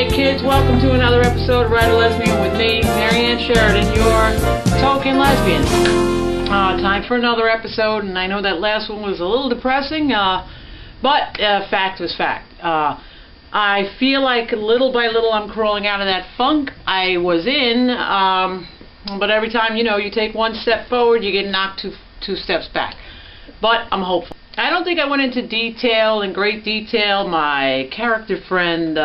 Hey kids, welcome to another episode of Write a Lesbian with me, Marianne Sheridan, your token lesbian. Time for another episode, and I know that last one was a little depressing, but fact was fact. I feel like little by little I'm crawling out of that funk I was in, but every time, you take one step forward, you get knocked two steps back. But I'm hopeful. I don't think I went into great detail. My character friend,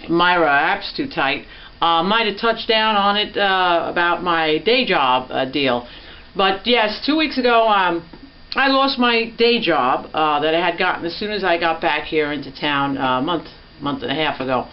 Myra App's too tight, might have touched down on it about my day job deal. But yes, 2 weeks ago, I lost my day job that I had gotten as soon as I got back here into town a month and a half ago.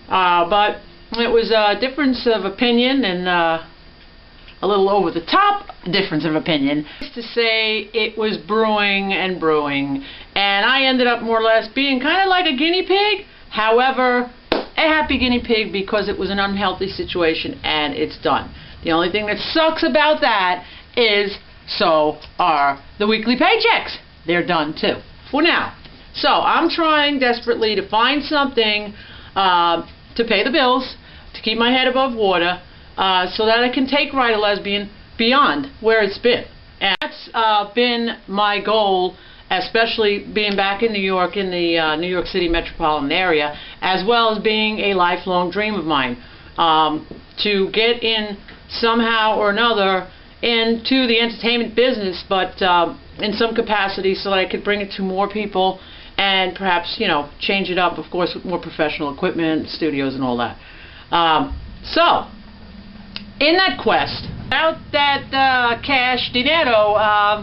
But it was a difference of opinion and a little over-the-top difference of opinion. To say it was brewing and brewing, and I ended up more or less being kind of like a guinea pig. However, a happy guinea pig because it was an unhealthy situation and it's done. The only thing that sucks about that is so are the weekly paychecks. They're done too for now. So I'm trying desperately to find something to pay the bills, to keep my head above water, so that I can take Write a Lesbian beyond where it's been. And that's been my goal, especially being back in New York, in the New York City metropolitan area, as well as being a lifelong dream of mine, to get in somehow or another into the entertainment business, but in some capacity, so that I could bring it to more people and perhaps, change it up, of course, with more professional equipment, studios and all that. So, in that quest, without that cash dinero,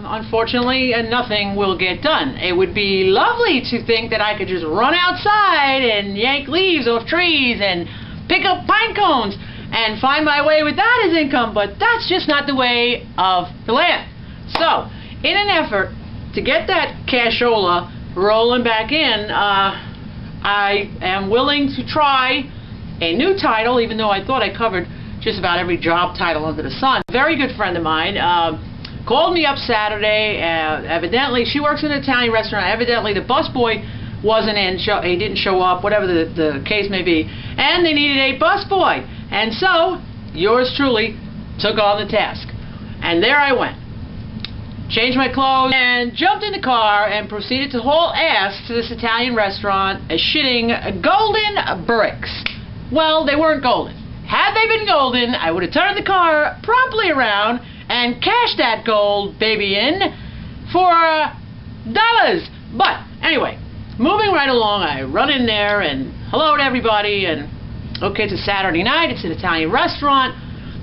unfortunately, nothing will get done. It would be lovely to think that I could just run outside and yank leaves off trees and pick up pine cones and find my way with that as income, but that's just not the way of the land. So, in an effort to get that cashola rolling back in, I am willing to try a new title, even though I thought I covered just about every job title under the sun. A very good friend of mine called me up Saturday. Evidently, she works in an Italian restaurant. Evidently, the busboy wasn't in. He didn't show up, whatever the case may be. And they needed a busboy. And so, yours truly took on the task. And there I went. Changed my clothes and jumped in the car and proceeded to haul ass to this Italian restaurant, shitting golden bricks. Well, they weren't golden. Had they been golden, I would have turned the car promptly around and cashed that gold baby in for dollars. But anyway, moving right along, I run in there and hello to everybody, and okay, it's a Saturday night, it's an Italian restaurant,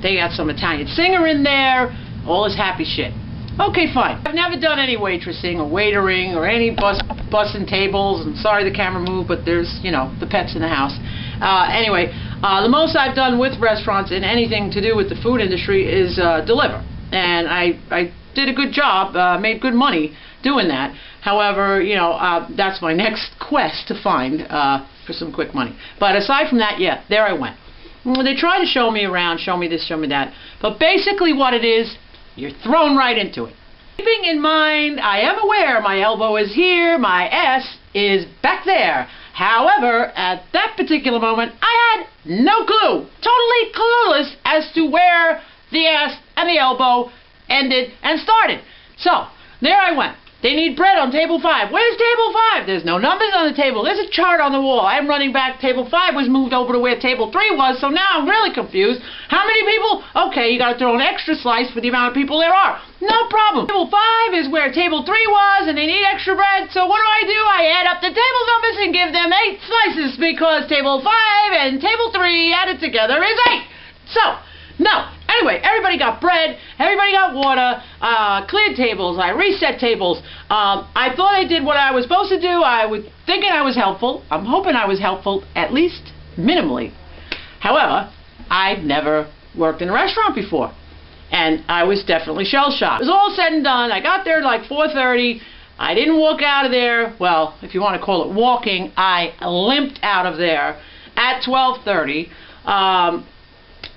they got some Italian singer in there, all this happy shit. Okay, fine. I've never done any waitressing or waitering or any bussing tables. I'm sorry the camera moved, but there's, the pets in the house. Anyway, the most I've done with restaurants and anything to do with the food industry is deliver. And I did a good job, made good money doing that. However, that's my next quest to find for some quick money. But aside from that, yeah, there I went. They try to show me around, show me this, show me that. But basically what it is, you're thrown right into it. Keeping in mind, I am aware my elbow is here, my ass is back there. However, at that particular moment, I had no clue, totally clueless as to where the ass and the elbow ended and started. So, there I went. They need bread on table 5. Where's table 5? There's no numbers on the table. There's a chart on the wall. I'm running back. Table 5 was moved over to where table 3 was, so now I'm really confused. How many people? Okay, you got to throw an extra slice for the amount of people there are. No problem. Table 5 is where table 3 was, and they need extra bread, so what do? I add up the table numbers and give them 8 slices, because table 5 and table 3 added together is 8. So, no. Anyway, everybody got bread, everybody got water, cleared tables, I reset tables. I thought I did what I was supposed to do. I was thinking I was helpful. I'm hoping I was helpful, at least minimally. However, I'd never worked in a restaurant before, and I was definitely shell-shocked. It was all said and done. I got there at like 4:30. I didn't walk out of there. Well, if you want to call it walking, I limped out of there at 12:30.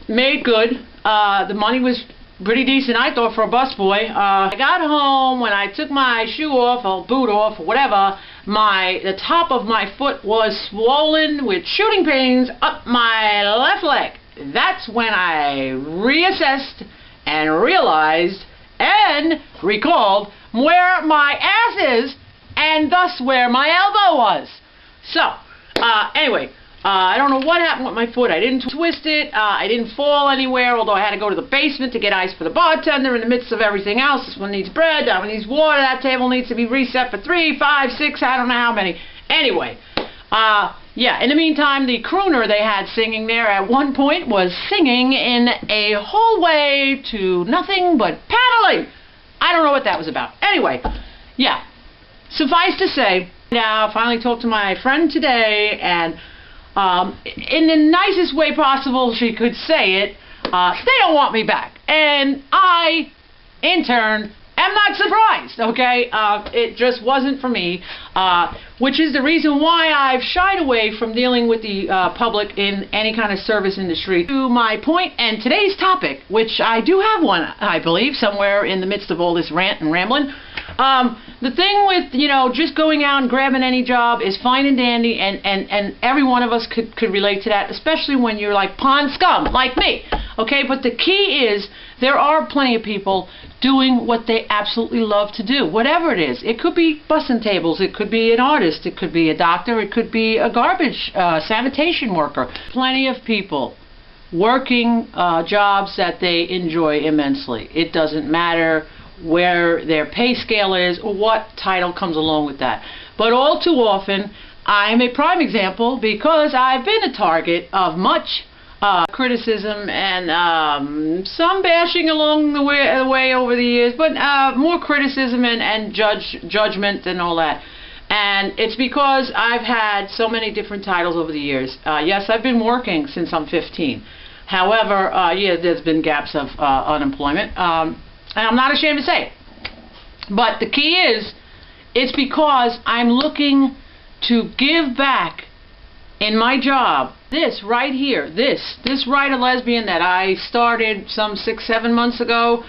Made good. The money was pretty decent, I thought, for a busboy. I got home, when I took my shoe off, or boot off, or whatever, the top of my foot was swollen with shooting pains up my left leg. That's when I reassessed and realized and recalled where my ass is and thus where my elbow was. So, anyway, I don't know what happened with my foot. I didn't twist it. I didn't fall anywhere, although I had to go to the basement to get ice for the bartender in the midst of everything else. This one needs bread, that one needs water, that table needs to be reset for 3, 5, 6, I don't know how many. Anyway, yeah, in the meantime, the crooner they had singing there at one point was singing in a hallway to nothing but paddling. I don't know what that was about. Anyway, yeah, suffice to say, I finally talked to my friend today, and in the nicest way possible she could say it, they don't want me back. And I, in turn, am not surprised, okay? It just wasn't for me, which is the reason why I've shied away from dealing with the public in any kind of service industry. To my point and today's topic, which I do have one, I believe, somewhere in the midst of all this rant and rambling. The thing with, you know, just going out and grabbing any job is fine and dandy, and every one of us could relate to that, especially when you're like pond scum, like me, okay? But the key is there are plenty of people doing what they absolutely love to do, whatever it is. It could be bussing tables, it could be an artist, it could be a doctor, it could be a garbage sanitation worker. Plenty of people working jobs that they enjoy immensely. It doesn't matter where their pay scale is or what title comes along with that. But all too often, I'm a prime example because I've been a target of much criticism and some bashing along the way over the years, but more criticism and judgment and all that. And it's because I've had so many different titles over the years. Yes, I've been working since I'm 15. However, yeah, there's been gaps of unemployment. And I'm not ashamed to say it. But the key is, it's because I'm looking to give back in my job. This right here, this Write a Lesbian that I started some 6-7 months ago,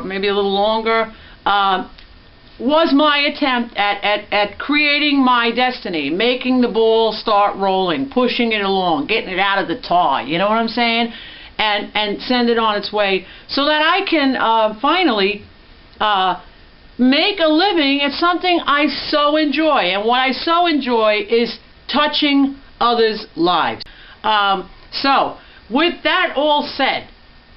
maybe a little longer, was my attempt at creating my destiny, making the ball start rolling, pushing it along, getting it out of the tar, you know what I'm saying? And send it on its way so that I can finally make a living at something I so enjoy. And what I so enjoy is touching others' lives. So, with that all said,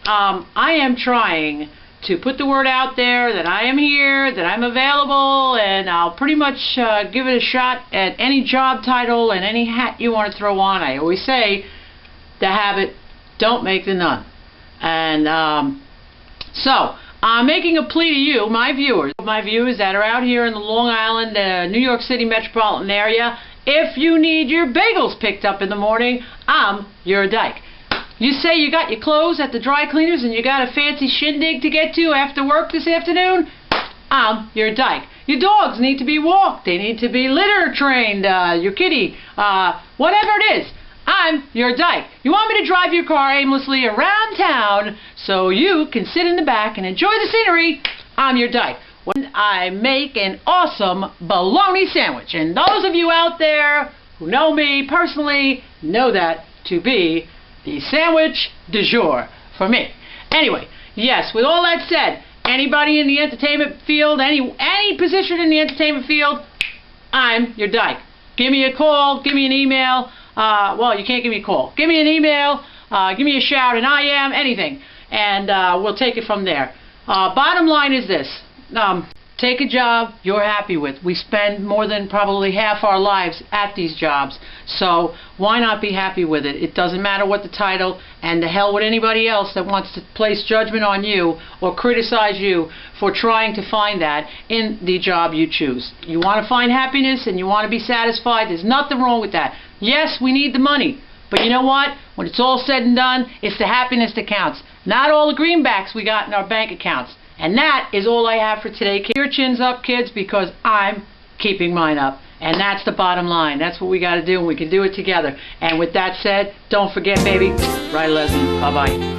I am trying to put the word out there that I am here, that I'm available, and I'll pretty much give it a shot at any job title and any hat you want to throw on. I always say, the habit don't make the nun. And so I'm making a plea to you, my viewers that are out here in the Long Island, New York City metropolitan area. If you need your bagels picked up in the morning, I'm your dyke. You say you got your clothes at the dry cleaners and you got a fancy shindig to get to after work this afternoon, I'm your dyke. Your dogs need to be walked, they need to be litter trained, your kitty, whatever it is, I'm your dyke. You want me to drive your car aimlessly around town so you can sit in the back and enjoy the scenery, I'm your dyke. When I make an awesome bologna sandwich, and those of you out there who know me personally know that to be the sandwich du jour for me. Anyway, yes, with all that said, anybody in the entertainment field, any position in the entertainment field, I'm your dyke. Give me a call, give me an email. Well, you can't give me a call. Give me an email, give me a shout, and I am anything. And we'll take it from there. Bottom line is this. Take a job you're happy with. We spend more than probably half our lives at these jobs. So why not be happy with it? It doesn't matter what the title, and the hell with anybody else that wants to place judgment on you or criticize you for trying to find that in the job you choose. You want to find happiness and you want to be satisfied, there's nothing wrong with that. Yes, we need the money, but you know what? When it's all said and done, it's the happiness that counts. Not all the greenbacks we got in our bank accounts. And that is all I have for today. Keep your chins up, kids, because I'm keeping mine up. And that's the bottom line. That's what we got to do, and we can do it together. And with that said, don't forget, baby, write a lesbian. Bye-bye.